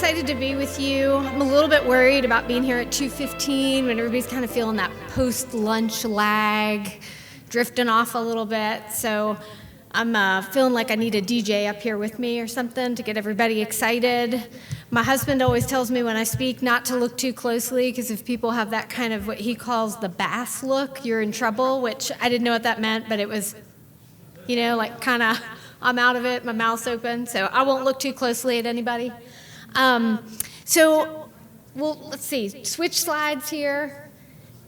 excited to be with you. I'm a little bit worried about being here at 2:15 when everybody's kind of feeling that post-lunch lag, drifting off a little bit. So I'm feeling like I need a DJ up here with me or something to get everybody excited. My husband always tells me when I speak not to look too closely, because if people have that kind of what he calls the bass look, you're in trouble, which I didn't know what that meant, but it was, like kind of, I'm out of it, my mouth's open, so I won't look too closely at anybody. Let's see, switch slides here,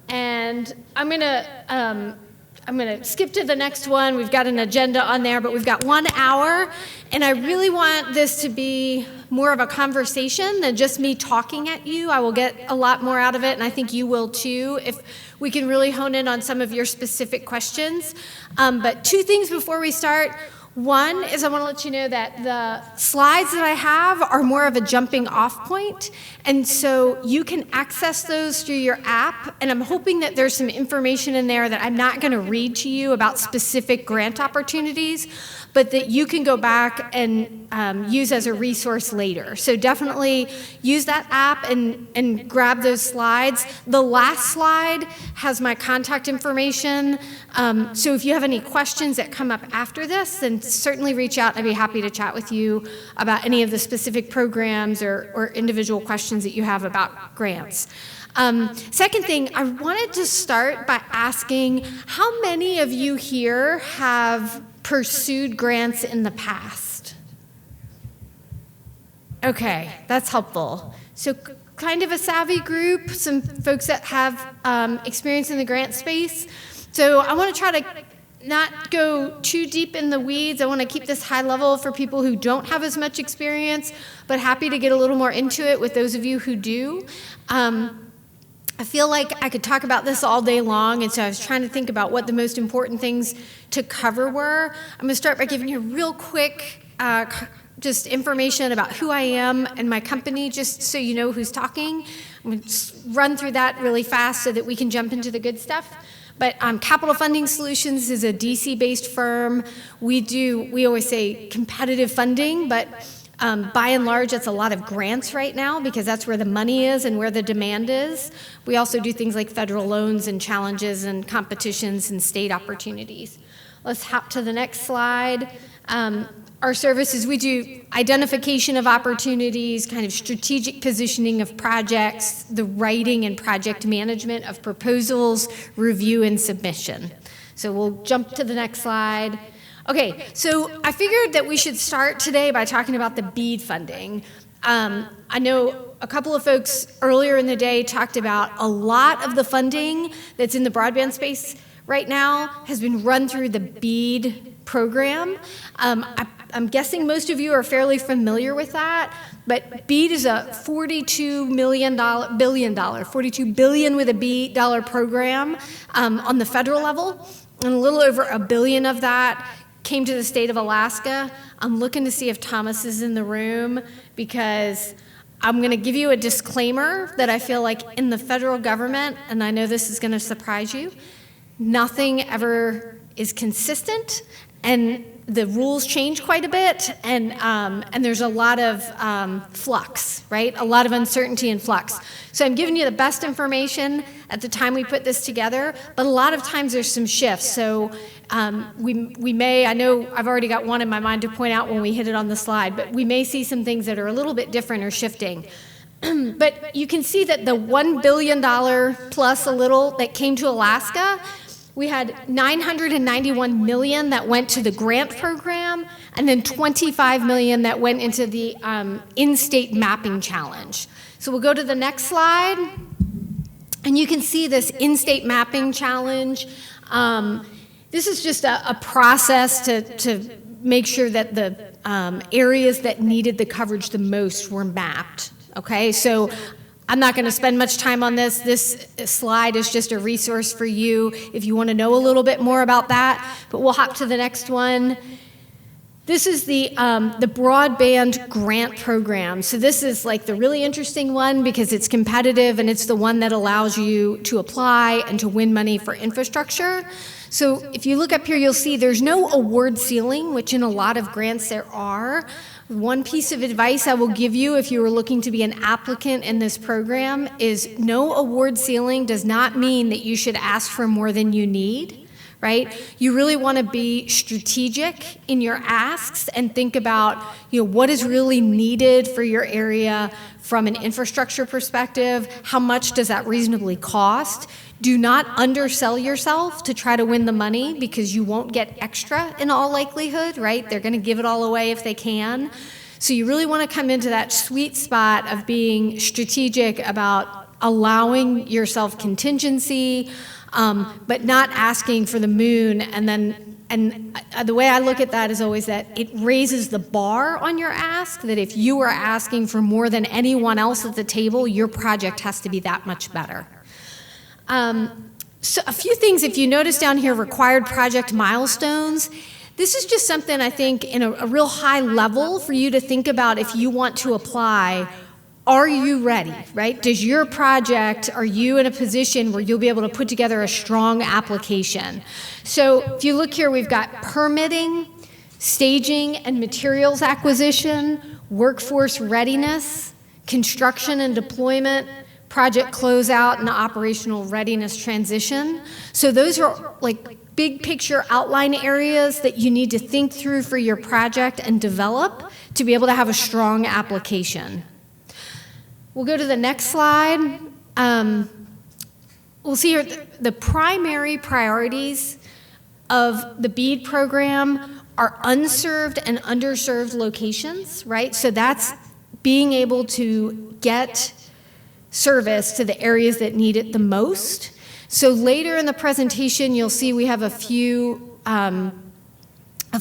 and I'm gonna skip to the next one. We've got an agenda on there, but we've got 1 hour, and I really want this to be more of a conversation than just me talking at you. I will get a lot more out of it, and I think you will too, if we can really hone in on some of your specific questions. But 2 things before we start. One is I want to let you know that the slides that I have are more of a jumping off point, and so you can access those through your app, and I'm hoping that there's some information in there that I'm not going to read to you about specific grant opportunities, but that you can go back and use as a resource later. So definitely use that app and grab those slides. The last slide has my contact information, so if you have any questions that come up after this, then certainly reach out. I'd be happy to chat with you about any of the specific programs or individual questions that you have about grants. Second thing, I wanted to start by asking how many of you here have pursued grants in the past? Okay, that's helpful. So kind of a savvy group, some folks that have experience in the grant space. So I want to try to not go too deep in the weeds. I want to keep this high level for people who don't have as much experience, but happy to get a little more into it with those of you who do. I feel like I could talk about this all day long, and so I was trying to think about what the most important things to cover were. I'm going to start by giving you a real quick just information about who I am and my company, just so you know who's talking. I'm going to just run through that really fast so that we can jump into the good stuff. But Capital Funding Solutions is a DC-based firm. We always say competitive funding, but by and large, it's a lot of grants right now because that's where the money is and where the demand is. We also do things like federal loans and challenges and competitions and state opportunities. Let's hop to the next slide. Our services, we do identification of opportunities, kind of strategic positioning of projects, the writing and project management of proposals, review, and submission. So we'll jump to the next slide. Okay, so I figured that we should start today by talking about the BEAD funding. I know a couple of folks earlier in the day talked about a lot of the funding that's in the broadband space right now has been run through the BEAD program. I'm guessing most of you are fairly familiar with that, but BEAD is a $42 billion with a B dollar program on the federal level, and a little over $1 billion of that came to the state of Alaska. I'm looking to see if Thomas is in the room because I'm going to give you a disclaimer that I feel like in the federal government, and I know this is going to surprise you, nothing ever is consistent, and the rules change quite a bit, and there's a lot of flux, right? A lot of uncertainty and flux. So I'm giving you the best information at the time we put this together, but a lot of times there's some shifts. So we may, I know I've already got one in my mind to point out when we hit it on the slide, but we may see some things that are a little bit different or shifting. But you can see that the $1 billion plus a little that came to Alaska, we had $991 million that went to the grant program, and then $25 million that went into the in-state mapping challenge. So we'll go to the next slide, and you can see this in-state mapping challenge. This is just a process to make sure that the areas that needed the coverage the most were mapped, okay? So I'm not going to spend much time on this. This slide is just a resource for you if you want to know a little bit more about that, but we'll hop to the next one. This is the broadband grant program. So this is like the really interesting one because it's competitive and it's the one that allows you to apply and to win money for infrastructure. So if you look up here, you'll see there's no award ceiling, which in a lot of grants there are. One piece of advice I will give you if you are looking to be an applicant in this program is no award ceiling does not mean that you should ask for more than you need, right? You really want to be strategic in your asks and think about, what is really needed for your area from an infrastructure perspective. How much does that reasonably cost? Do not undersell yourself to try to win the money because you won't get extra in all likelihood, right? They're going to give it all away if they can. So you really want to come into that sweet spot of being strategic about allowing yourself contingency, but not asking for the moon. And the way I look at that is always that it raises the bar on your ask, that if you are asking for more than anyone else at the table, your project has to be that much better. So a few things, if you notice down here, required project milestones, this is just something I think in a real high level for you to think about if you want to apply. Are you ready, right? Does your project, are you in a position where you'll be able to put together a strong application? So if you look here, we've got permitting, staging and materials acquisition, workforce readiness, construction and deployment, project closeout and operational readiness transition. So those are like big picture outline areas that you need to think through for your project and develop to be able to have a strong application. We'll go to the next slide. We'll see here the primary priorities of the BEAD program are unserved and underserved locations, right? So that's being able to get service to the areas that need it the most. So later in the presentation, you'll see we have a few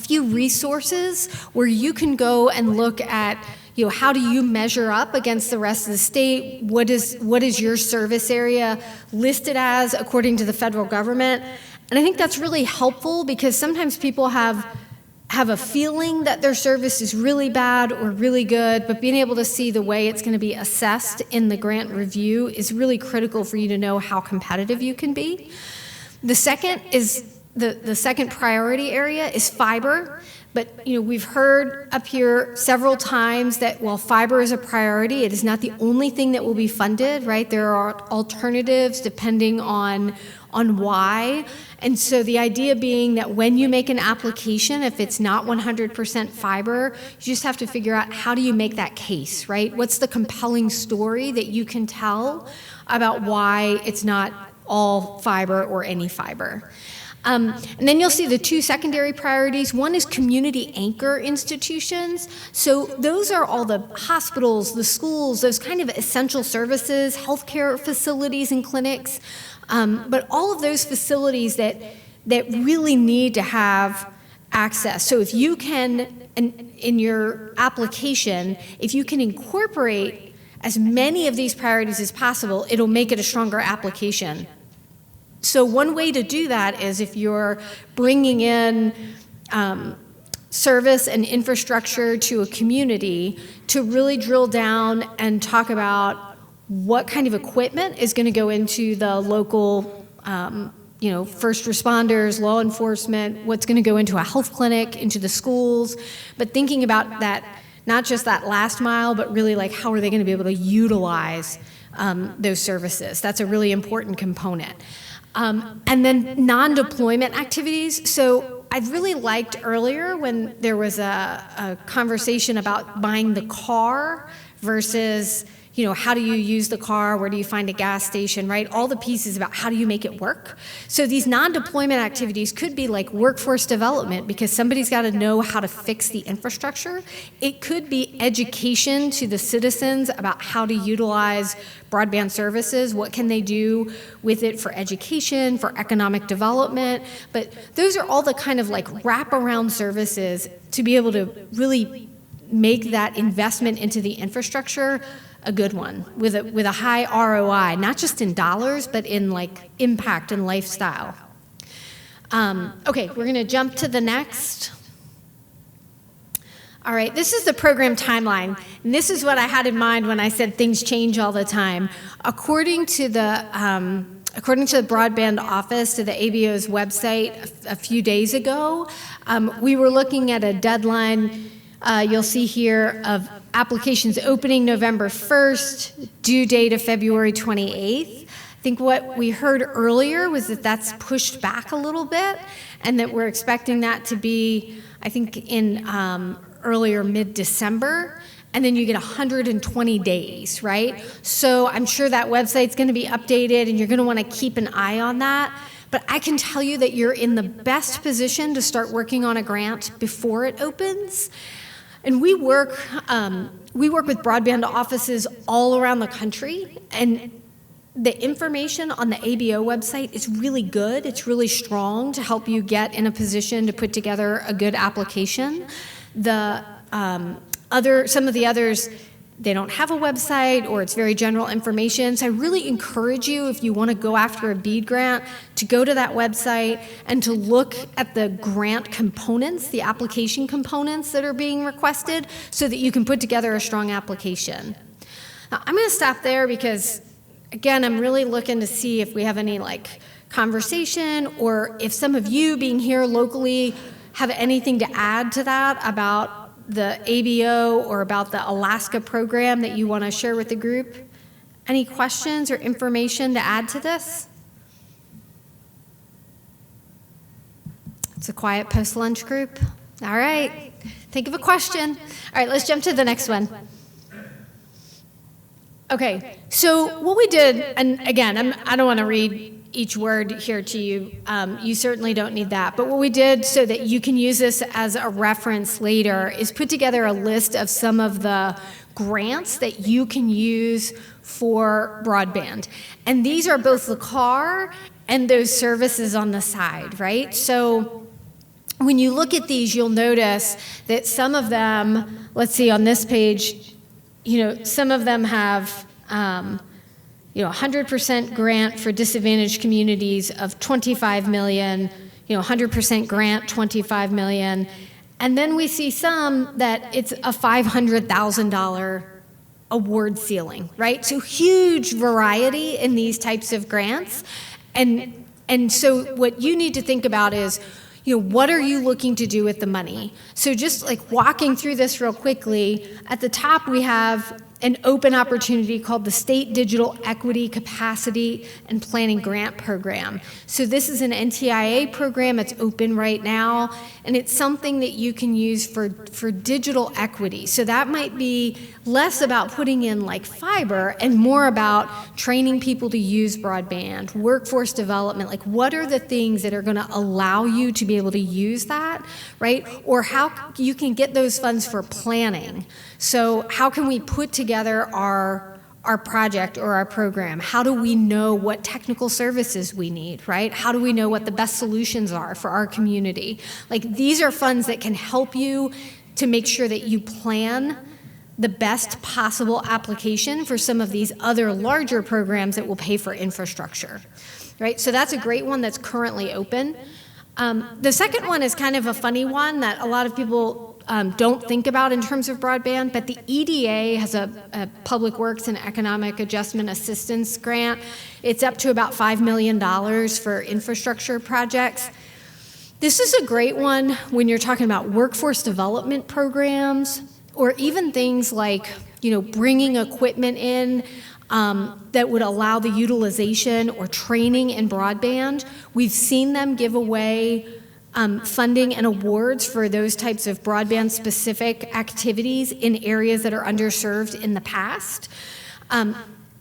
resources where you can go and look at, how do you measure up against the rest of the state? What is your service area listed as according to the federal government? And I think that's really helpful because sometimes people have a feeling that their service is really bad or really good, but being able to see the way it's going to be assessed in the grant review is really critical for you to know how competitive you can be. The second is the second priority area is fiber. But we've heard up here several times that while fiber is a priority, it is not the only thing that will be funded, right? There are alternatives depending on why. And so the idea being that when you make an application, if it's not 100% fiber, you just have to figure out how do you make that case, right? What's the compelling story that you can tell about why it's not all fiber or any fiber? And then you'll see the two secondary priorities. One is community anchor institutions. So those are all the hospitals, the schools, those kind of essential services, healthcare facilities and clinics, but all of those facilities that really need to have access. So if you can, in your application, if you can incorporate as many of these priorities as possible, it'll make it a stronger application. So one way to do that is if you're bringing in service and infrastructure to a community to really drill down and talk about what kind of equipment is going to go into the local, first responders, law enforcement, what's going to go into a health clinic, into the schools, but thinking about that, not just that last mile, but really like how are they going to be able to utilize those services. That's a really important component. And then non-deployment activities. So I really liked earlier when there was a conversation about buying the car versus, how do you use the car? Where do you find a gas station, right? All the pieces about how do you make it work? So these non-deployment activities could be like workforce development because somebody's got to know how to fix the infrastructure. It could be education to the citizens about how to utilize broadband services. What can they do with it for education, for economic development? But those are all the kind of like wraparound services to be able to really make that investment into the infrastructure a good one with a high ROI, not just in dollars, but in like impact and lifestyle. Okay, we're going to jump to the next. All right, this is the program timeline, and this is what I had in mind when I said things change all the time. According to the according to the Broadband Office, to the ABO's website a few days ago, we were looking at a deadline, you'll see here, of applications opening November 1st, due date of February 28th. I think what we heard earlier was that that's pushed back a little bit, and that we're expecting that to be, I think, in earlier mid-December. And then you get 120 days, right? So I'm sure that website's going to be updated, and you're going to want to keep an eye on that. But I can tell you that you're in the best position to start working on a grant before it opens. And we work with broadband offices all around the country, and the information on the ABO website is really good. It's really strong to help you get in a position to put together a good application. Some of the others, they don't have a website, or it's very general information. So I really encourage you, if you want to go after a BEAD grant, to go to that website and to look at the grant components, the application components that are being requested, so that you can put together a strong application. Now, I'm going to stop there because, again, I'm really looking to see if we have any conversation, or if some of you being here locally have anything to add to that about the ABO or about the Alaska program that you want to share with the group. Any questions or information to add to this? It's a quiet post-lunch group. All right, think of a question. All right, let's jump to the next one. Okay, so what we did, and again, I don't want to read each word here to you. You certainly don't need that. But what we did, so that you can use this as a reference later, is put together a list of some of the grants that you can use for broadband. And these are both the car and those services on the side, right? So when you look at these, you'll notice that some of them, let's see, on this page, some of them have 100% grant for disadvantaged communities of $25 million, 100% grant, $25 million. And then we see some that it's a $500,000 award ceiling, right? So huge variety in these types of grants. And so what you need to think about is, what are you looking to do with the money? So just walking through this real quickly, at the top we have an open opportunity called the State Digital Equity Capacity and Planning Grant Program. So this is an NTIA program. It's open right now, and it's something that you can use for digital equity. So that might be less about putting in fiber and more about training people to use broadband, workforce development. What are the things that are going to allow you to be able to use that, right? Or how you can get those funds for planning. So how can we put together our project or our program? How do we know what technical services we need, right? How do we know what the best solutions are for our community? These are funds that can help you to make sure that you plan the best possible application for some of these other larger programs that will pay for infrastructure, right? So that's a great one that's currently open. The second one is kind of a funny one that a lot of people don't think about in terms of broadband, but the EDA has a Public Works and Economic Adjustment Assistance grant. It's up to about $5 million for infrastructure projects. This is a great one when you're talking about workforce development programs, or even things like, bringing equipment in that would allow the utilization or training in broadband. We've seen them give away funding and awards for those types of broadband-specific activities in areas that are underserved in the past.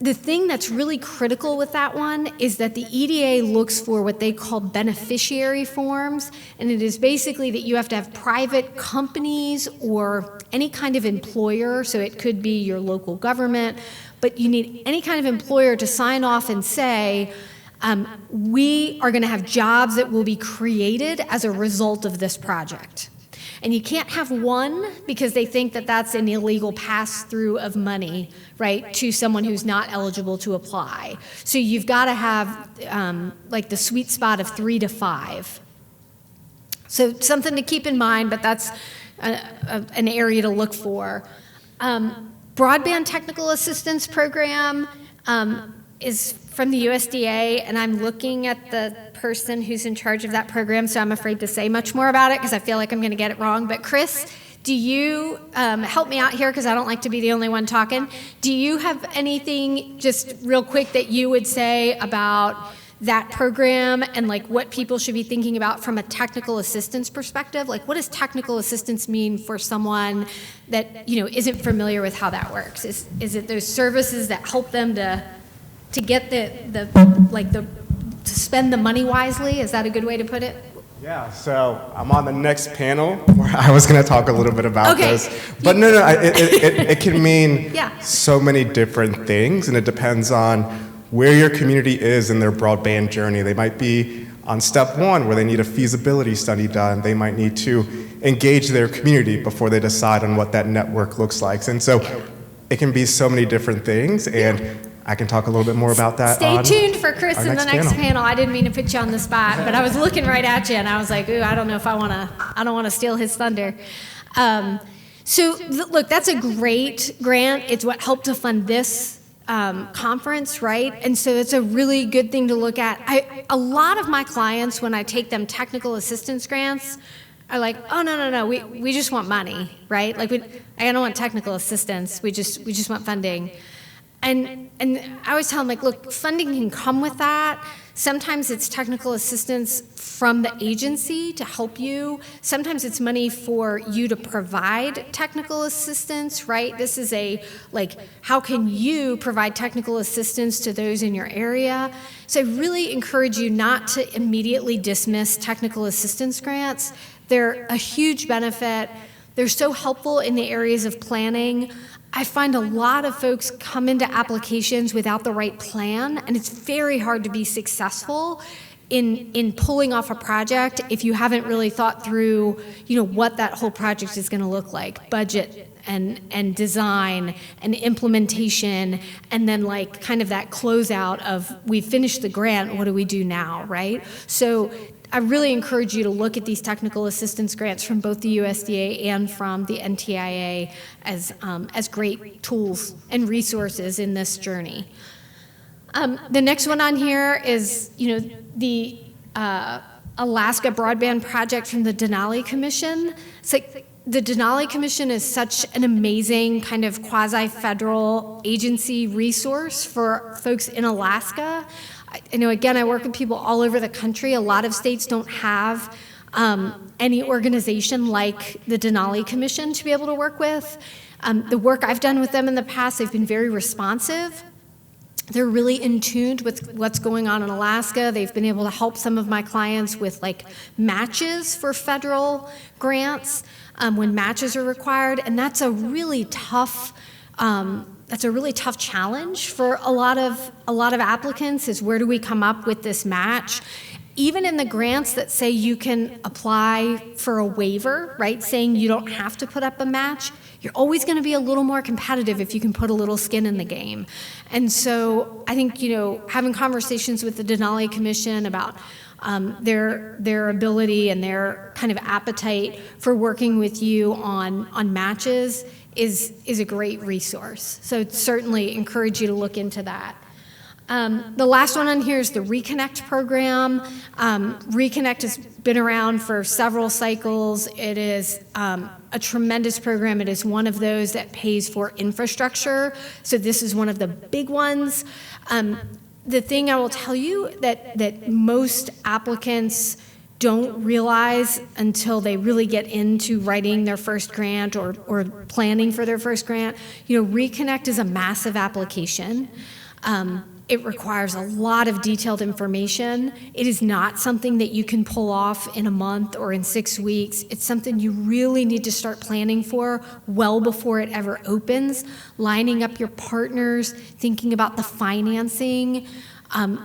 The thing that's really critical with that one is that the EDA looks for what they call beneficiary forms, and it is basically that you have to have private companies or any kind of employer, so it could be your local government, but you need any kind of employer to sign off and say, we are going to have jobs that will be created as a result of this project. And you can't have one because they think that that's an illegal pass-through of money, right, to someone who's not eligible to apply. So you've got to have the sweet spot of 3 to 5. So something to keep in mind, but that's an area to look for. Broadband Technical Assistance Program is from the USDA, and I'm looking at the person who's in charge of that program, so I'm afraid to say much more about it because I feel like I'm going to get it wrong. But Chris, do you help me out here because I don't like to be the only one talking? Do you have anything just real quick that you would say about that program and like what people should be thinking about from a technical assistance perspective? Like, what does technical assistance mean for someone that, you know, isn't familiar with how that works? Is it those services that help them to get to spend the money wisely? Is that a good way to put it? Yeah, so I'm on the next panel where I was going to talk a little bit about this. But no, it can mean so many different things, and it depends on where your community is in their broadband journey. They might be on step one where they need a feasibility study done. They might need to engage their community before they decide on what that network looks like. And so it can be so many different things, and I can talk a little bit more about that. Stay tuned for Chris in the next panel. I didn't mean to put you on the spot, but I was looking right at you, and I was like, ooh, I don't know if I don't want to steal his thunder. Look, that's a great grant. It's what helped to fund this conference, right? And so it's a really good thing to look at. A lot of my clients, when I take them technical assistance grants, are like, oh, no, we just want money, right? Like, I don't want technical assistance. We just want funding. And I always tell them, like, look, funding can come with that. Sometimes it's technical assistance from the agency to help you. Sometimes it's money for you to provide technical assistance, right? This is how can you provide technical assistance to those in your area? So I really encourage you not to immediately dismiss technical assistance grants. They're a huge benefit. They're so helpful in the areas of planning. I find a lot of folks come into applications without the right plan, and it's very hard to be successful in pulling off a project if you haven't really thought through, what that whole project is going to look like, budget and design and implementation, and then kind of that closeout of we finished the grant, what do we do now, right? So I really encourage you to look at these technical assistance grants from both the USDA and from the NTIA as great tools and resources in this journey. The next one on here is, the Alaska Broadband Project from the Denali Commission. It's like the Denali Commission is such an amazing kind of quasi-federal agency resource for folks in Alaska. Again, I work with people all over the country. A lot of states don't have any organization like the Denali Commission to be able to work with. The work I've done with them in the past, they've been very responsive. They're really in tune with what's going on in Alaska. They've been able to help some of my clients with matches for federal grants when matches are required, and that's a really tough challenge for a lot of applicants, is where do we come up with this match? Even in the grants that say you can apply for a waiver, right, saying you don't have to put up a match, you're always going to be a little more competitive if you can put a little skin in the game. And so I think, having conversations with the Denali Commission about their ability and their kind of appetite for working with you on matches is a great resource. So I'd certainly encourage you to look into that. The last one on here is the ReConnect program. ReConnect has been around for several cycles. It is a tremendous program. It is one of those that pays for infrastructure. So this is one of the big ones. The thing I will tell you that most applicants don't realize until they really get into writing their first grant or planning for their first grant, ReConnect is a massive application. It requires a lot of detailed information. It is not something that you can pull off in a month or in 6 weeks. It's something you really need to start planning for well before it ever opens, lining up your partners, thinking about the financing,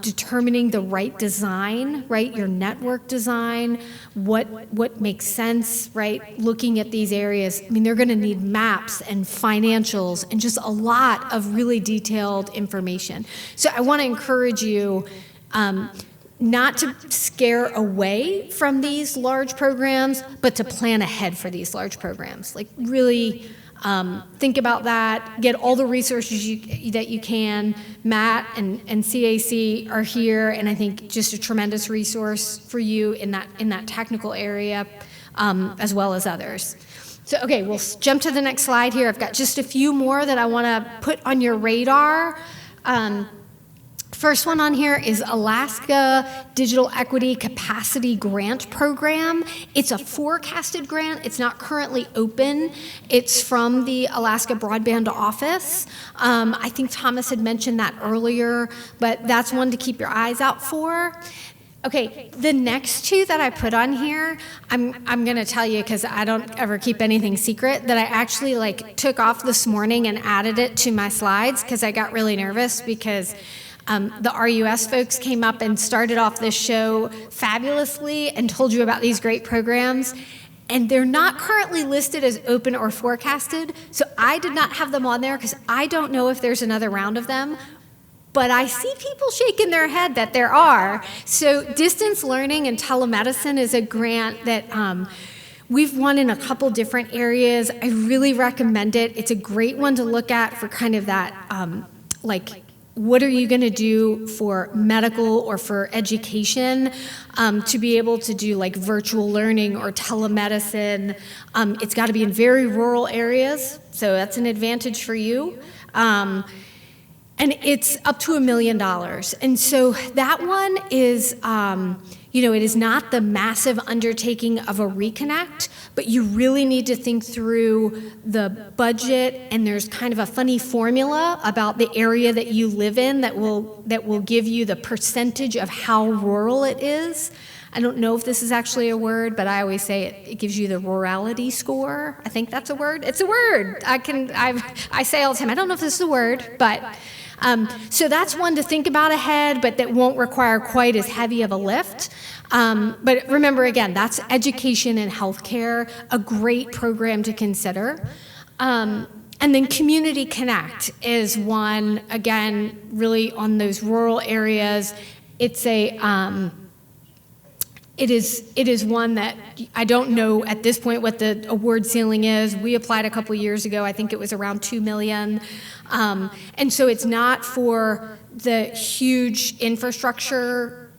determining the right design, right, your network design, what makes sense, right, looking at these areas. I mean, they're going to need maps and financials and just a lot of really detailed information. So I want to encourage you not to scare away from these large programs, but to plan ahead for these large programs. Really Think about that. Get all the resources that you can. Matt and CAC are here, and I think just a tremendous resource for you in that technical area, as well as others. So, okay, we'll jump to the next slide here. I've got just a few more that I want to put on your radar. First one on here is Alaska Digital Equity Capacity Grant Program. It's a forecasted grant. It's not currently open. It's from the Alaska Broadband Office. I think Thomas had mentioned that earlier, but that's one to keep your eyes out for. Okay, the next two that I put on here, I'm going to tell you because I don't ever keep anything secret, that I actually took off this morning and added it to my slides because I got really nervous because the RUS folks came up and started off this show fabulously and told you about these great programs, and they're not currently listed as open or forecasted, so I did not have them on there because I don't know if there's another round of them, but I see people shaking their head that there are. So distance learning and telemedicine is a grant that we've won in a couple different areas. I really recommend it. It's a great one to look at for kind of that, what are you going to do for medical or for education to be able to do virtual learning or telemedicine. It's got to be in very rural areas, so that's an advantage for you. And it's up to $1 million. And so that one is, it is not the massive undertaking of a ReConnect, but you really need to think through the budget, and there's kind of a funny formula about the area that you live in that will give you the percentage of how rural it is. I don't know if this is actually a word, but I always say it gives you the rurality score. I think that's a word. It's a word. I say all the time, I don't know if this is a word, but so that's one to think about ahead, but that won't require quite as heavy of a lift. But remember, again, that's education and healthcare, a great program to consider. And then Community Connect is one, again, really on those rural areas. It's it is one that I don't know at this point what the award ceiling is. We applied a couple years ago. I think it was around $2 million. And so it's not for the huge infrastructure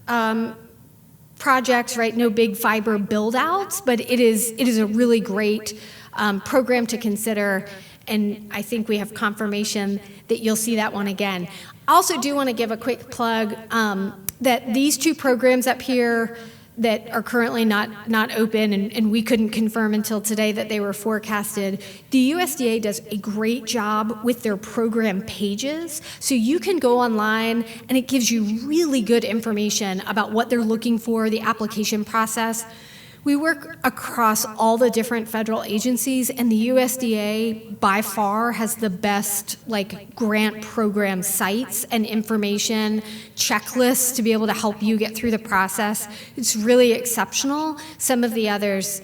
projects, right? No big fiber build-outs, but it is a really great program to consider. And I think we have confirmation that you'll see that one again. I also do want to give a quick plug that these two programs up here that are currently not open, and we couldn't confirm until today that they were forecasted. The USDA does a great job with their program pages, so you can go online and it gives you really good information about what they're looking for, the application process. We work across all the different federal agencies, and the USDA by far has the best grant program sites and information, checklists to be able to help you get through the process. It's really exceptional. Some of the others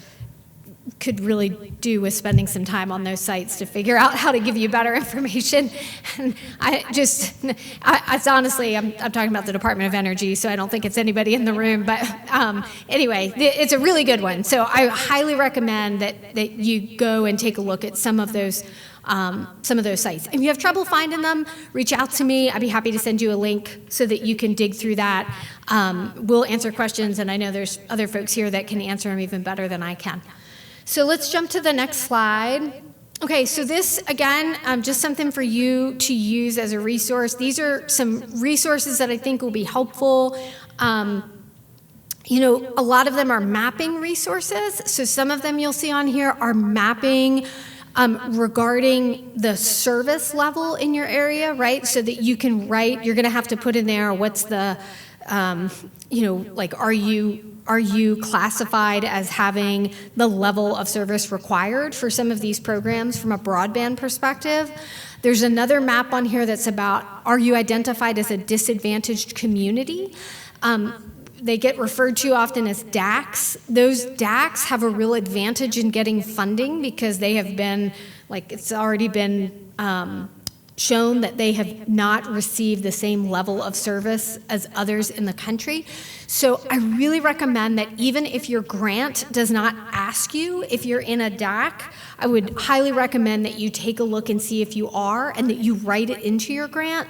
could really do with spending some time on those sites to figure out how to give you better information. And it's honestly, I'm talking about the Department of Energy, so I don't think it's anybody in the room, but anyway, it's a really good one. So I highly recommend that you go and take a look at some of those sites. If you have trouble finding them, reach out to me. I'd be happy to send you a link so that you can dig through that. We'll answer questions, and I know there's other folks here that can answer them even better than I can. So let's jump to the next slide. Okay, so this, again, just something for you to use as a resource. These are some resources that I think will be helpful. A lot of them are mapping resources. So some of them you'll see on here are mapping regarding the service level in your area, right? So that you can write, you're gonna have to put in there what's the, are you classified as having the level of service required for some of these programs from a broadband perspective? There's another map on here that's about, are you identified as a disadvantaged community? They get referred to often as DACs. Those DACs have a real advantage in getting funding because they have been, it's already been shown that they have not received the same level of service as others in the country. So I really recommend that even if your grant does not ask you if you're in a DAC, I would highly recommend that you take a look and see if you are and that you write it into your grant.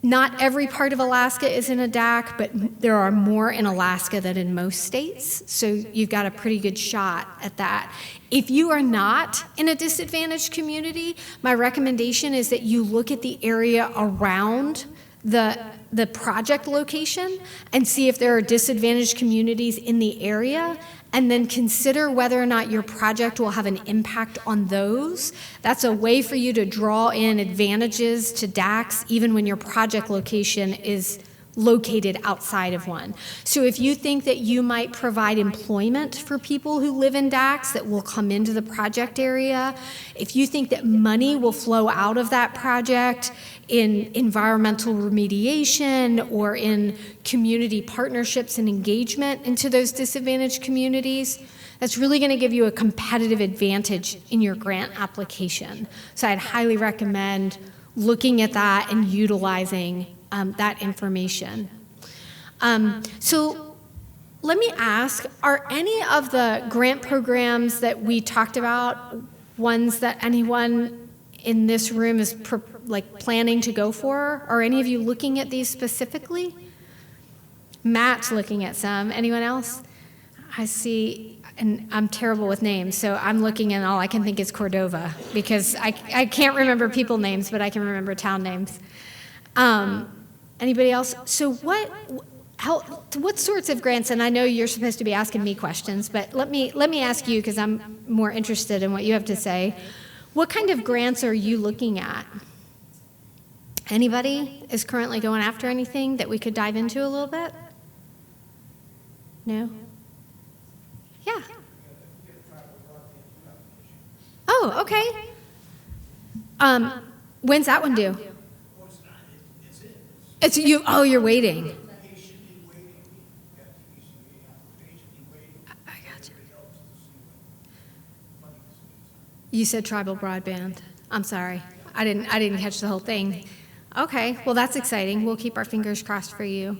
Not every part of Alaska is in a DAC, but there are more in Alaska than in most states, so you've got a pretty good shot at that. If you are not in a disadvantaged community, my recommendation is that you look at the area around the project location and see if there are disadvantaged communities in the area, and then consider whether or not your project will have an impact on those. That's a way for you to draw in advantages to DACs even when your project location is located outside of one. So if you think that you might provide employment for people who live in DACs that will come into the project area, if you think that money will flow out of that project in environmental remediation or in community partnerships and engagement into those disadvantaged communities, that's really going to give you a competitive advantage in your grant application. So I'd highly recommend looking at that and utilizing that information. So let me ask, are any of the grant programs that we talked about ones that anyone in this room is planning to go for? Are any of you looking at these specifically? Matt's looking at some. Anyone else? I see, and I'm terrible with names, so I'm looking and all I can think is Cordova because I can't remember people names, but I can remember town names. Anybody else? So what sorts of grants, and I know you're supposed to be asking me questions, but let me ask you because I'm more interested in what you have to say. What kind of grants are you looking at? Anybody is currently going after anything that we could dive into a little bit? No? Yeah. Oh, okay. When's that one due? It's you. Oh, you're waiting. I got you. You said tribal broadband. I'm sorry. I didn't catch the whole thing. Okay. Well, that's exciting. We'll keep our fingers crossed for you.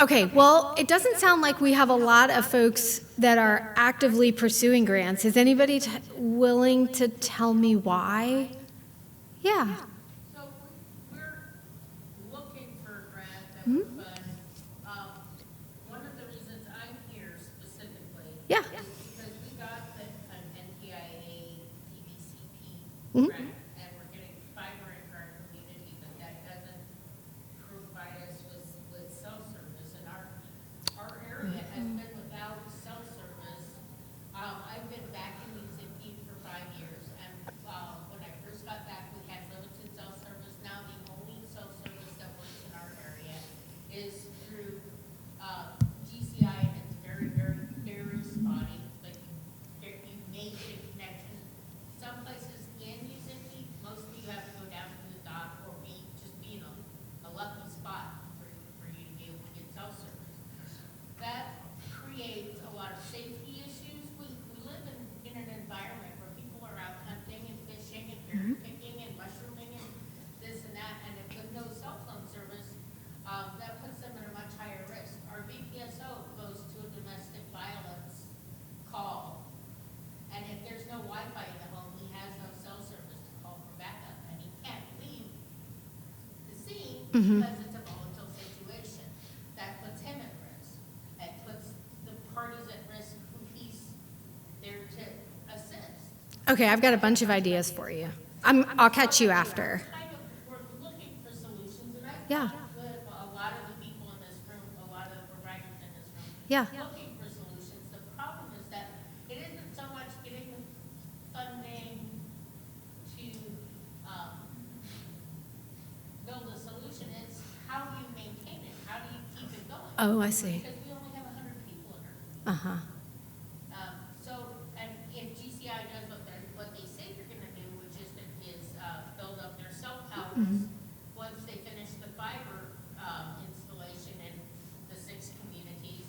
Okay. Well, it doesn't sound like we have a lot of folks that are actively pursuing grants. Is anybody willing to tell me why? Yeah. Mm-hmm. But one of the reasons I'm here specifically is because we got an NTIA TVCP grant, and we're getting fiber in our community, but that doesn't provide us with cell service. And our area has been without cell service. I've been back in Mississippi for 5 years, and when I first got back, we had limited cell service. Now the only cell service that works in our area is through GCI, and it's very, very, very spotty. Like you may get a connection. Some places can use it. Mostly you have to go down to the dock or be in a lucky spot for you to be able to get cell service. That creates a lot of safety issues. We live in an environment where people are out hunting and fishing and berry picking and mushrooming and this and that, and if with no cell phone service, that puts them at a much higher risk. Our BPSO goes to a domestic violence call, and if there's no Wi-Fi in the home, he has no cell service to call for backup, and he can't leave the scene because it's a volatile situation. That puts him at risk. It puts the parties at risk who he's there to assist. Okay, I've got a bunch of ideas for you. I'll catch you after. We're looking for solutions, and I've Yeah. talked with a lot of the people in this room, a lot of the providers in this room, Yeah. looking for solutions. The problem is that it isn't so much getting the funding to build a solution, it's how do you maintain it? How do you keep it going? Oh, I see. Because we only have 100 people in our Uh-huh. and if GCI does what they say they're going to do, which is build up their cell towers once they finish the fiber installation in the 6 communities,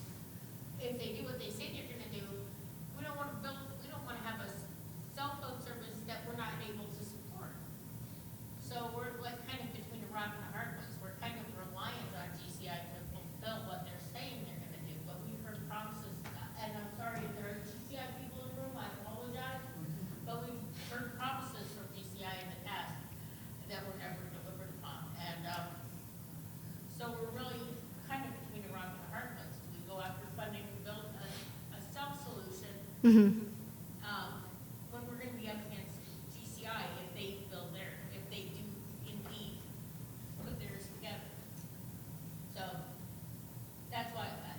if they do what they say they're going to do, we don't want to have a cell phone service that we're not able to support. When we're going to be up against GCI if they build if they do indeed put theirs together. So that's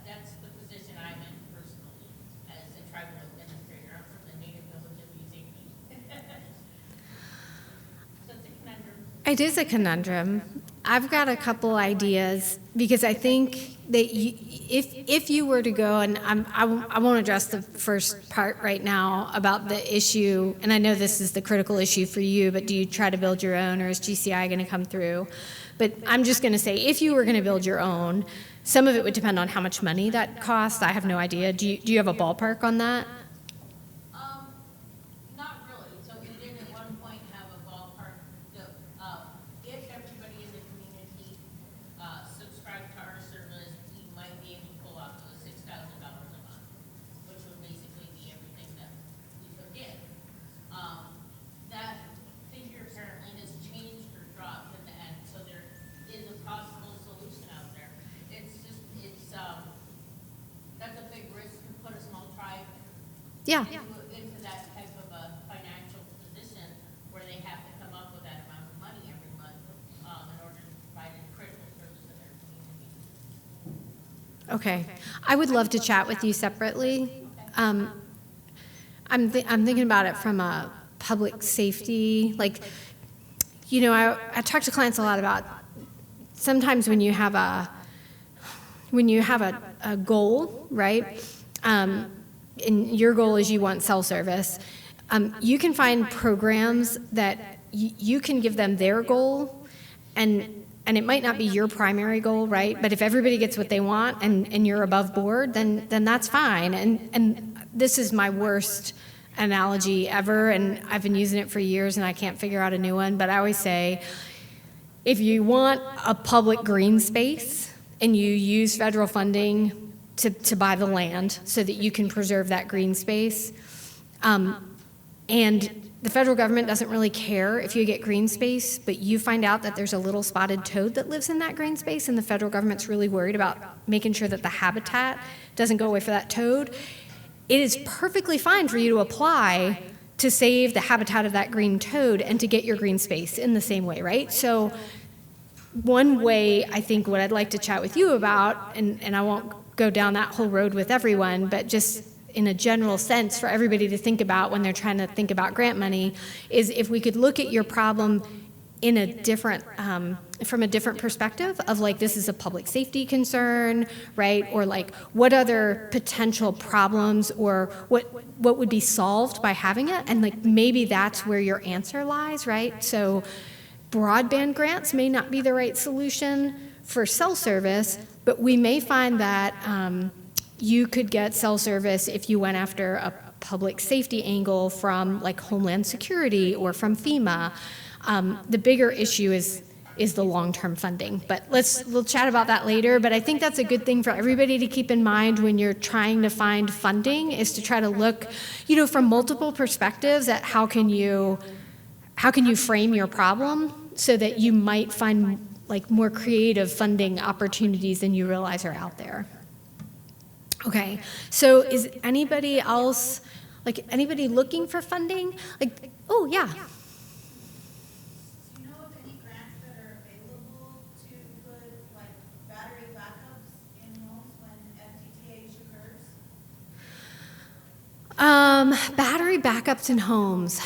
that's the position I'm in personally as a tribal administrator. I'm from the native village of Uzaki. So it's a conundrum. It is a conundrum. I've got a couple ideas because I think that if you were to go, and I won't address the first part right now about the issue, and I know this is the critical issue for you, but do you try to build your own, or is GCI going to come through? But I'm just going to say, if you were going to build your own, some of it would depend on how much money that costs. I have no idea. Do you have a ballpark on that? Not really. So we did at one point have a ballpark. If everybody in the community subscribed to our service, we might be able to pull off those $6,000 a month, which would basically be everything that we took in. That figure apparently has changed or dropped in the end, so there is a possible solution out there. That's a big risk to put a small tribe into that type of a financial position where they have to come up with that amount of money every month in order to provide a critical service to their community. Okay. I would love to chat with you separately. I'm thinking about it from a public safety, like, you know, I talk to clients a lot about sometimes when you have a goal, right? And your goal is you want cell service. You can find programs that you can give them their goal, and it might not be your primary goal, right? But if everybody gets what they want and you're above board, then that's fine. And this is my worst analogy ever, and I've been using it for years and I can't figure out a new one, but I always say, if you want a public green space and you use federal funding to buy the land so that you can preserve that green space, and the federal government doesn't really care if you get green space, but you find out that there's a little spotted toad that lives in that green space, and the federal government's really worried about making sure that the habitat doesn't go away for that toad, it is perfectly fine for you to apply to save the habitat of that green toad and to get your green space in the same way, right? So one way, I think what I'd like to chat with you about, and I won't go down that whole road with everyone, but just in a general sense for everybody to think about when they're trying to think about grant money, is if we could look at your problem in a different, from a different perspective of like, this is a public safety concern, right? Or like, what other potential problems or what would be solved by having it? And like, maybe that's where your answer lies, right? So broadband grants may not be the right solution for cell service, but we may find that you could get cell service if you went after a public safety angle from like Homeland Security or from FEMA. The bigger issue is the long-term funding, but we'll chat about that later. But I think that's a good thing for everybody to keep in mind when you're trying to find funding, is to try to look, you know, from multiple perspectives at how can you frame your problem so that you might find like more creative funding opportunities than you realize are out there. Okay, so is anybody else, like anybody looking for funding? Like, oh yeah. Do you know of any grants that are available to put like battery backups in homes when FTTH occurs? Battery backups in homes.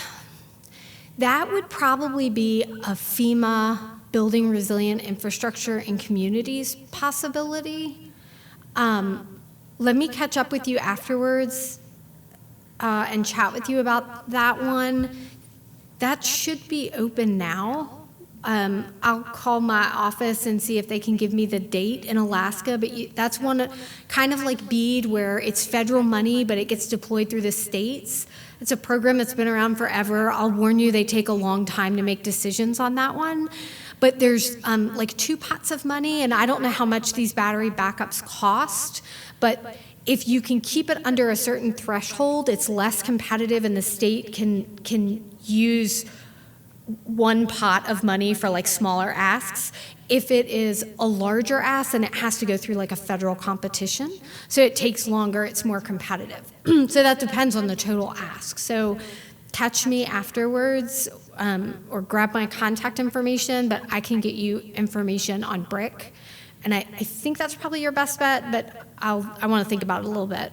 That would probably be a FEMA building resilient infrastructure in communities possibility. Let me catch up with you afterwards and chat with you about that one. That should be open now. I'll call my office and see if they can give me the date in Alaska, but that's one kind of like BEAD, where it's federal money, but it gets deployed through the states. It's a program that's been around forever. I'll warn you, they take a long time to make decisions on that one. But there's like 2 pots of money, and I don't know how much these battery backups cost, but if you can keep it under a certain threshold, it's less competitive, and the state can use one pot of money for like smaller asks. If it is a larger ask, then it has to go through like a federal competition. So it takes longer, it's more competitive. So that depends on the total ask. So catch me afterwards, or grab my contact information, but I can get you information on BRIC. And I think that's probably your best bet, but I want to think about it a little bit.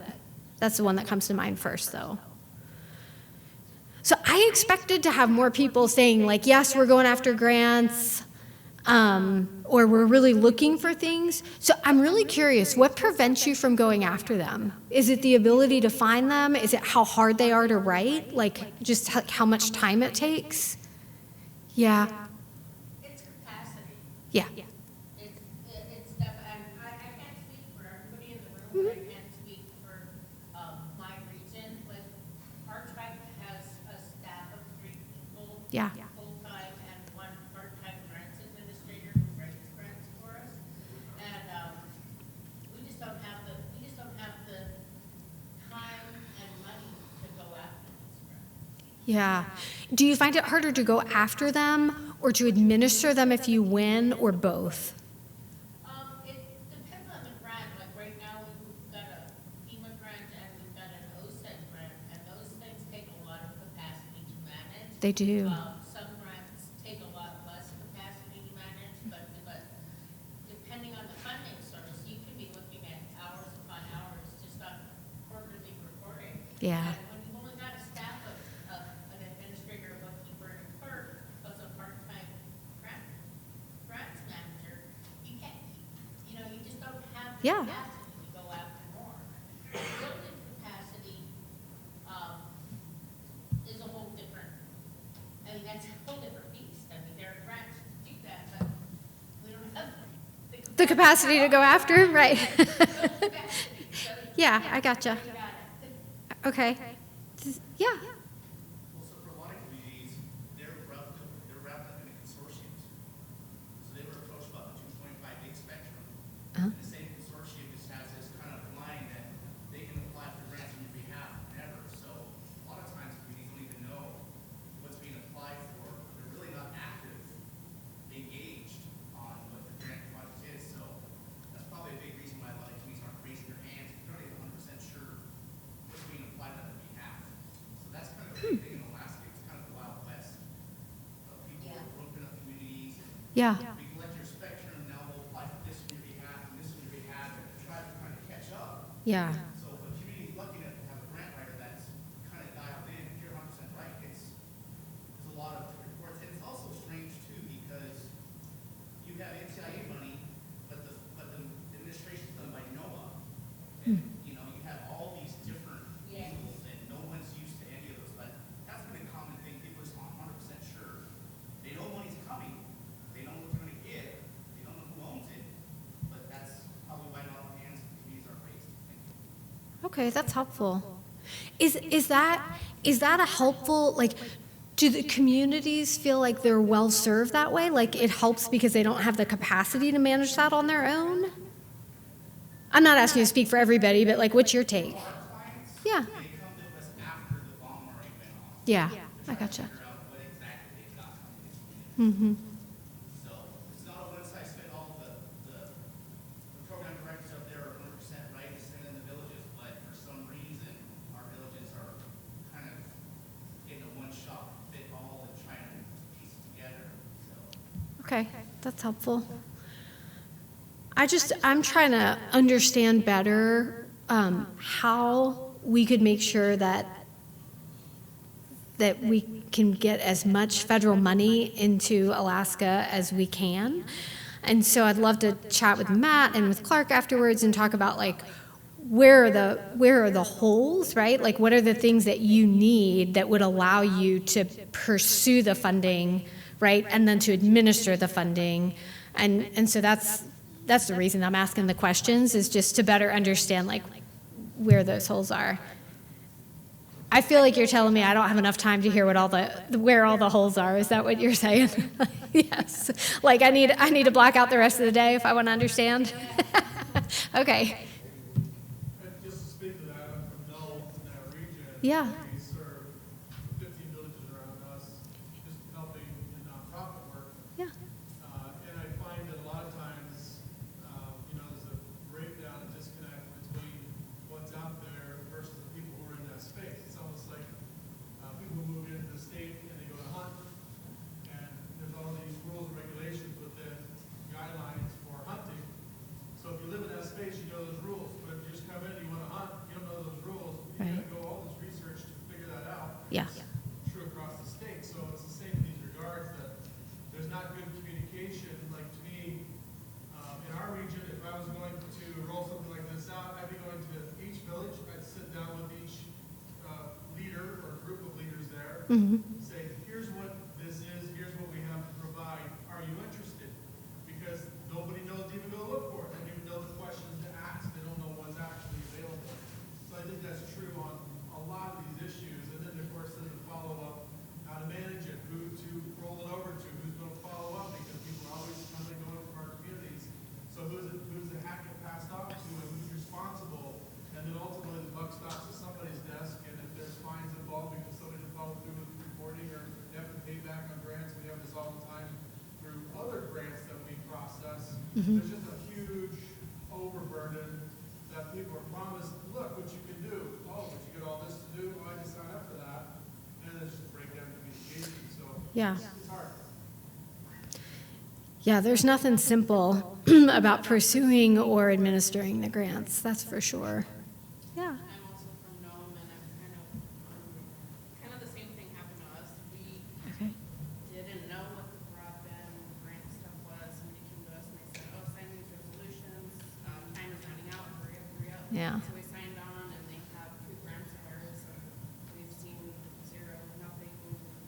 That's the one that comes to mind first, though. So I expected to have more people saying, like, yes, we're going after grants, or we're really looking for things. So I'm really curious, what prevents you from going after them? Is it the ability to find them? Is it how hard they are to write? Like, just how much time it takes? Yeah. It's capacity. Yeah. It's stuff, and I can't speak for everybody in the room, but I can speak for my region. But our tribe has a staff of 3 people. Yeah. Full-time and 1 part-time grants administrator who writes grants for us. And we just don't have the time and money to go after these grants. Yeah. Do you find it harder to go after them or to administer them if you win, or both? It depends on the grant. Like right now, we've got a FEMA grant and we've got an OSED grant, and those things take a lot of capacity to manage. They do. Some grants take a lot less capacity to manage, but depending on the funding source, you can be looking at hours upon hours just on quarterly reporting. Yeah. And when you've only got a staff of an administrator, a bookkeeper, and a clerk, plus a part-time grants manager, you can't, you just don't have the Yeah. capacity to go after more. Building capacity is a whole different, that's a whole different beast. There are grants to do that, but we don't have The capacity to go after, right? capacity. So, Yeah, I gotcha. you got it. Okay. Yeah. Well, so for a lot of communities, they're wrapped up in consortiums. So they were approached about the 2.5 gig spectrum. And the same consortium just has this kind of line that they can apply for grants on your behalf whenever. So a lot of times communities don't even know what's being applied for. They're really not active, engaged on what the grant project is. So that's probably a big reason why a lot of communities aren't raising their hands. They're not even 100% sure what's being applied on their behalf. So that's kind of a big thing in Alaska. It's kind of the Wild West. People are broken up communities. And Yeah. we collect your spectrum, now we'll apply for this on your behalf and this on your behalf, and try to kind of catch up. Yeah. So if a community is lucky enough to have a grant writer that's kind of dialed in, if you're 100% right, there's a lot of different reports. And it's also strange too, because you have NTIA money, but the administration's done by NOAA. And, you have all these different angles, and no one's used to any of those. But that's been a common thing. People are just not 100% sure. They know money's coming. They know what they're going to get. They don't know who owns it. But that's probably why not all hands and communities aren't raised. Okay, that's helpful. Is that a helpful, like, do the communities feel like they're well served that way? Like it helps because they don't have the capacity to manage that on their own? I'm not asking you to speak for everybody, but like, what's your take? Our clients, Yeah. they come to us after the bomb already went off. Yeah, I To gotcha. figure out what exactly they've got coming in community. Mm-hmm. So it's not a one-size-fits-all. The program directors up there are 100% right to send in the villages, but for some reason, our villages are kind of getting a one-shot-fit-all and trying to piece it together. So Okay, that's helpful. I'm trying to understand better how we could make sure that we can get as much federal money into Alaska as we can. And so I'd love to chat with Matt and with Clark afterwards and talk about like where are the holes, right? Like what are the things that you need that would allow you to pursue the funding, right? And then to administer the funding. And so that's the reason I'm asking the questions, is just to better understand like where those holes are. I feel like you're telling me I don't have enough time to hear where all the holes are. Is that what you're saying? Yes. Like I need to block out the rest of the day if I want to understand. Okay. And just to speak to that, I'm from Dole in that region. Yeah. We serve 15 villages around us, just helping Say, here's what this is, here's what we have to provide, are you interested? Because nobody knows to even go look for it, they don't even know the questions to ask, they don't know what's actually available. So I think that's true on a lot of these issues, and then of course, then the follow-up, how to manage it, who to roll it over to, who's gonna follow up, because people are always coming and going from our communities. So who's the hack get passed off to, and who's responsible? And then ultimately, the buck stops at somebody's desk, and if there's fines involved because somebody didn't follow through with reporting, or they have to pay back on grants, we have this all the time through other grants that we process. There's just a huge overburden that people are promised, look what you can do. Oh, but you get all this to do, oh, I just signed up for that. And it's just break down communication, so Yeah. it's hard. Yeah, there's nothing simple about pursuing or administering the grants, that's for sure. Yeah. I'm also from Nome, and I've kind of the same thing happened to us. We Okay. didn't know what the broadband grant stuff was. Somebody came to us and they said, oh, sign these resolutions, time is running out, hurry up, hurry up. Yeah. So we signed on, and they have 2 grants of ours, and we've seen 0, nothing,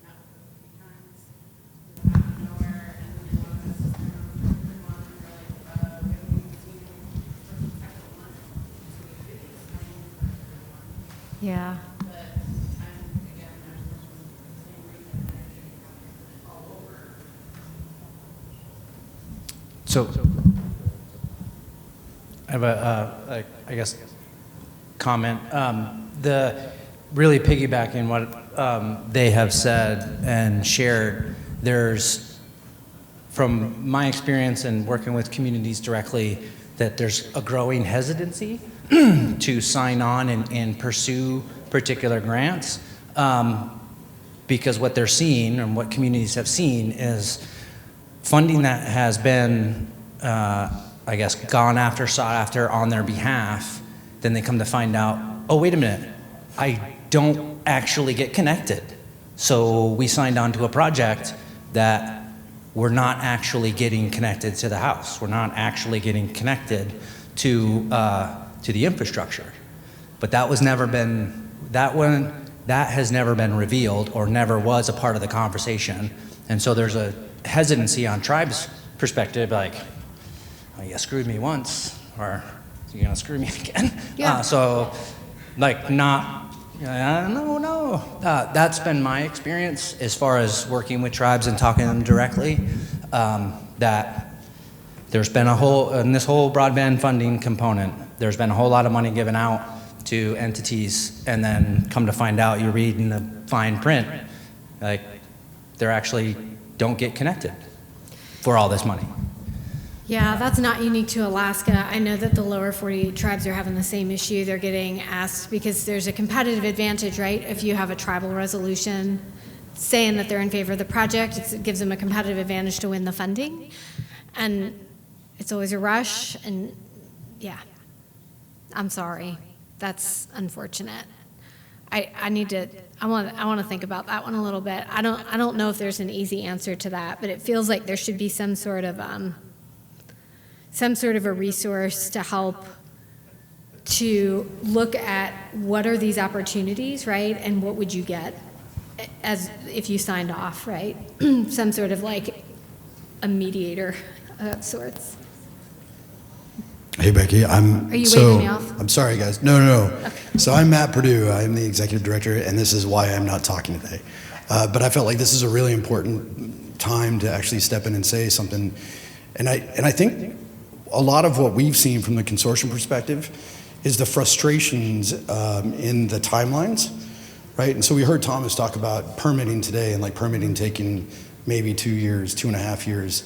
met with them a few times. We've gotten nowhere, and then they wanted us to sign on for 3 months, and we're like, we haven't even seen them for the second month. So we did sign for 3 months. Yeah. But I'm, again, there's the same reason that it should happen all over. So I have I guess, comment. The really piggybacking what they have said and shared, there's, from my experience in working with communities directly, that there's a growing hesitancy to sign on and pursue particular grants, because what they're seeing and what communities have seen is funding that has been, I guess, gone after, sought after on their behalf. Then they come to find out, oh, wait a minute, I don't actually get connected. So we signed on to a project that we're not actually getting connected to the house. We're not actually getting connected to the infrastructure. But that was never been, that has never been revealed or never was a part of the conversation. And so there's a hesitancy on tribes' perspective, like, oh, you screwed me once, or you're gonna screw me again. Yeah. So, like, no. That's been my experience as far as working with tribes and talking to them directly, that there's been a whole, in this whole broadband funding component, there's been a whole lot of money given out to entities, and then come to find out, you read in the fine print, like, they're actually don't get connected for all this money. Yeah, that's not unique to Alaska. I know that the lower 48 tribes are having the same issue. They're getting asked because there's a competitive advantage, right? If you have a tribal resolution saying that they're in favor of the project, it gives them a competitive advantage to win the funding. And it's always a rush, and yeah, I'm sorry. That's unfortunate. I want to think about that one a little bit. I don't know if there's an easy answer to that, but it feels like there should be some sort of a resource to help to look at what are these opportunities, right? And what would you get as if you signed off, right? Some sort of like a mediator of sorts. Hey, Becky, Are you waving me off? I'm sorry, guys. No. Okay. So I'm Matt Perdue. I'm the executive director, and this is why I'm not talking today. But I felt like this is a really important time to actually step in and say something. And I think a lot of what we've seen from the consortium perspective is the frustrations in the timelines, right? And so we heard Thomas talk about permitting today, and like permitting taking maybe 2 years, 2.5 years,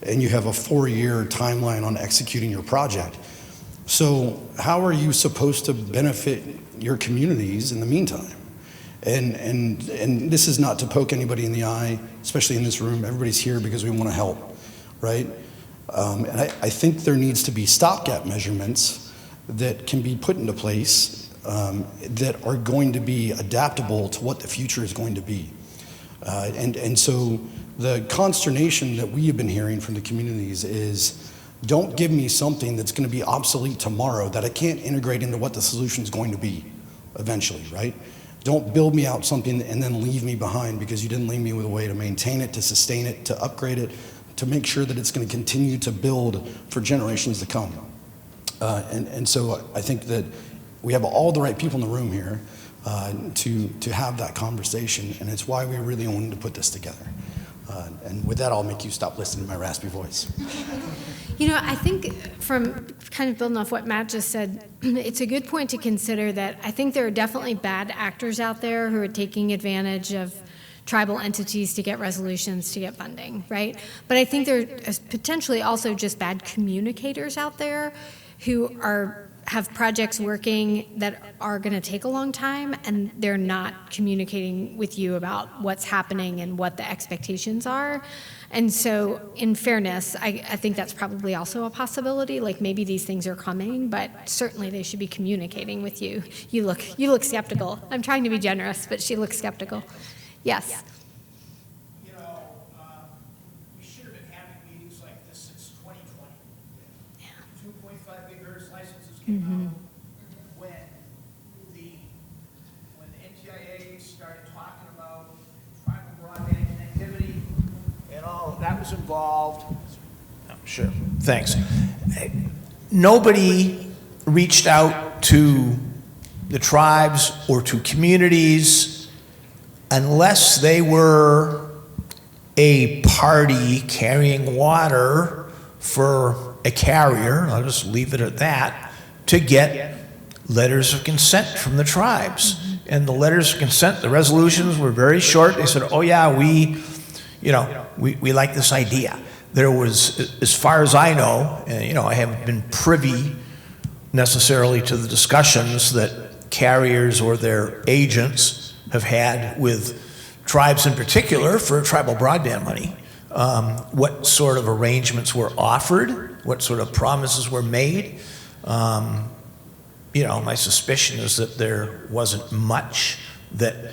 and you have a 4-year timeline on executing your project. So how are you supposed to benefit your communities in the meantime? And this is not to poke anybody in the eye, especially in this room. Everybody's here because we want to help, right? And I think there needs to be stopgap measurements that can be put into place that are going to be adaptable to what the future is going to be. And so the consternation that we have been hearing from the communities is, don't give me something that's going to be obsolete tomorrow that I can't integrate into what the solution is going to be eventually, right? Don't build me out something and then leave me behind because you didn't leave me with a way to maintain it, to sustain it, to upgrade it, to make sure that it's going to continue to build for generations to come. And so I think that we have all the right people in the room here to have that conversation, and it's why we really wanted to put this together. And with that, I'll make you stop listening to my raspy voice. You know, I think from kind of building off what Matt just said, it's a good point to consider that I think there are definitely bad actors out there who are taking advantage of tribal entities to get resolutions, to get funding, right? But I think there are potentially also just bad communicators out there who have projects working that are going to take a long time, and they're not communicating with you about what's happening and what the expectations are. And so, in fairness, I think that's probably also a possibility. Like, maybe these things are coming, but certainly they should be communicating with you. You look skeptical. I'm trying to be generous, but she looks skeptical. Yes. You know, we should have been having meetings like this since 2020. 2.5 gigahertz licenses came out when the NTIA started talking about tribal broadband connectivity and all that was involved. Oh, sure, thanks. Nobody reached out to the tribes or to communities unless they were a party carrying water for a carrier, I'll just leave it at that, to get letters of consent from the tribes. And the letters of consent, the resolutions were very short. They said, oh yeah, we like this idea. There was, as far as I know, and I haven't been privy necessarily to the discussions that carriers or their agents have had with tribes in particular for tribal broadband money. What sort of arrangements were offered, what sort of promises were made. My suspicion is that there wasn't much, that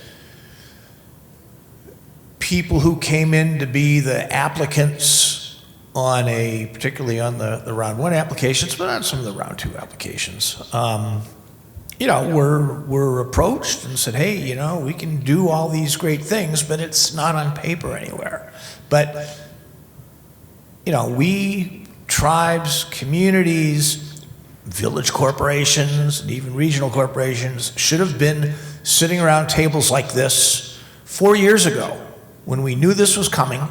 people who came in to be the applicants particularly on the round one applications, but on some of the round two applications, were approached and said, hey, we can do all these great things, but it's not on paper anywhere. But, we, tribes, communities, village corporations, and even regional corporations should have been sitting around tables like this 4 years ago when we knew this was coming,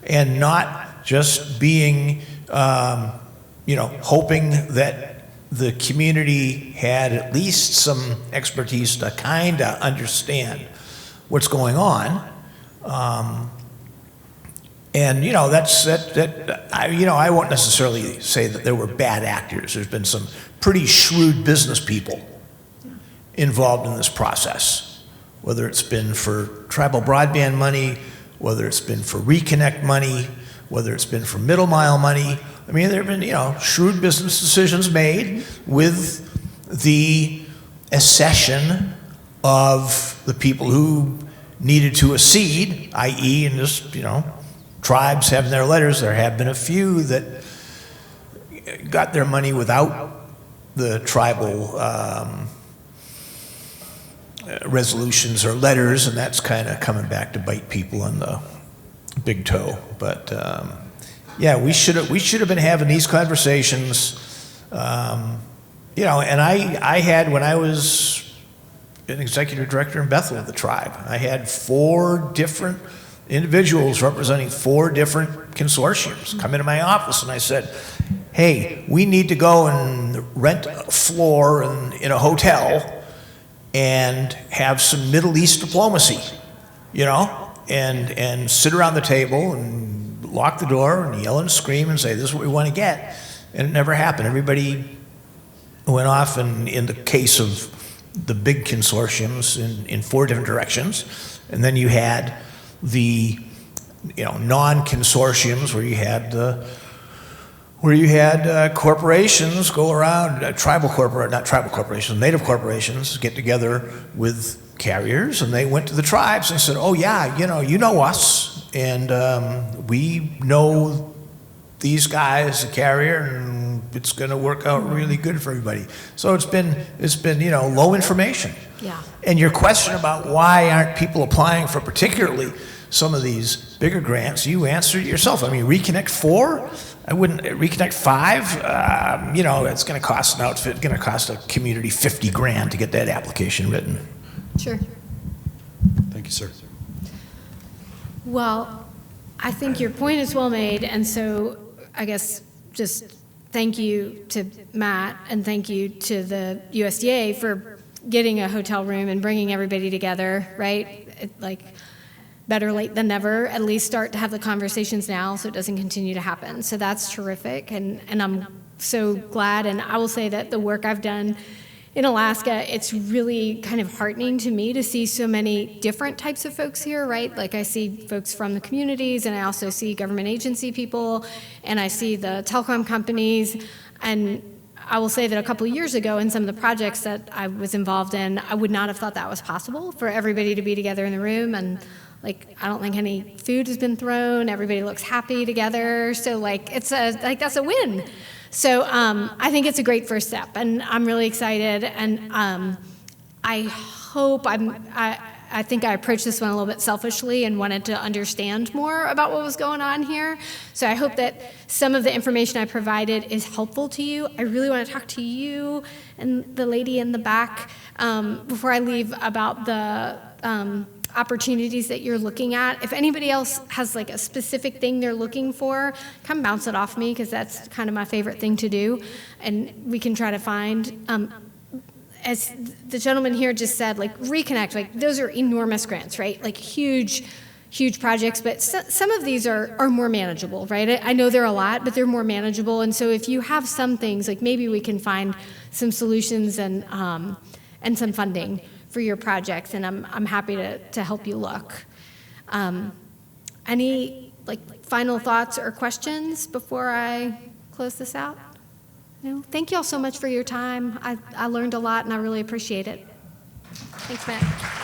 and not just being, hoping that the community had at least some expertise to kind of understand what's going on. I won't necessarily say that there were bad actors. There's been some pretty shrewd business people involved in this process, whether it's been for tribal broadband money, whether it's been for ReConnect money, whether it's been for middle mile money. I mean, there have been, shrewd business decisions made with the accession of the people who needed to accede, i.e., in this, tribes having their letters. There have been a few that got their money without the tribal resolutions or letters, and that's kind of coming back to bite people on the big toe. But we should have been having these conversations. And I had, when I was an executive director in Bethel of the tribe, I had 4 different individuals representing 4 different consortiums come into my office, and I said, hey, we need to go and rent a floor in a hotel and have some Middle East diplomacy, and sit around the table and lock the door and yell and scream and say, this is what we want to get. And it never happened. Everybody went off, in the case of the big consortiums, in 4 different directions. And then you had the non-consortiums where you had corporations go around, native corporations get together with carriers, and they went to the tribes and said, oh yeah, you know us, and we know these guys, the carrier, and it's going to work out really good for everybody. So it's been low information. Yeah. And your question about why aren't people applying for particularly some of these bigger grants, you answered it yourself. I mean, ReConnect 4, I wouldn't, ReConnect 5, it's going to cost an outfit, going to cost a community $50,000 to get that application written. Sure. Thank you, sir. Well, I think your point is well made, and so I guess just thank you to Matt and thank you to the USDA for getting a hotel room and bringing everybody together, right? Better late than never. At least start to have the conversations now so it doesn't continue to happen. So that's terrific, and I'm so glad. And I will say that the work I've done in Alaska, it's really kind of heartening to me to see so many different types of folks here, right? Like I see folks from the communities, and I also see government agency people, and I see the telecom companies. And I will say that a couple of years ago in some of the projects that I was involved in, I would not have thought that was possible for everybody to be together in the room. And I don't think any food has been thrown. Everybody looks happy together. So that's a win. So I think it's a great first step, and I'm really excited. And I hope I think I approached this one a little bit selfishly and wanted to understand more about what was going on here. So I hope that some of the information I provided is helpful to you. I really want to talk to you and the lady in the back before I leave about the opportunities that you're looking at. If anybody else has a specific thing they're looking for, come bounce it off me, because that's kind of my favorite thing to do, and we can try to find. As the gentleman here just said, ReConnect, those are enormous grants, right? Huge projects, but some of these are more manageable, right? I know they're a lot, but they're more manageable. And so if you have some things, maybe we can find some solutions and some funding for your projects, and I'm happy to help you look. Any final thoughts or questions before I close this out? No? Thank you all so much for your time. I learned a lot, and I really appreciate it. Thanks, Matt.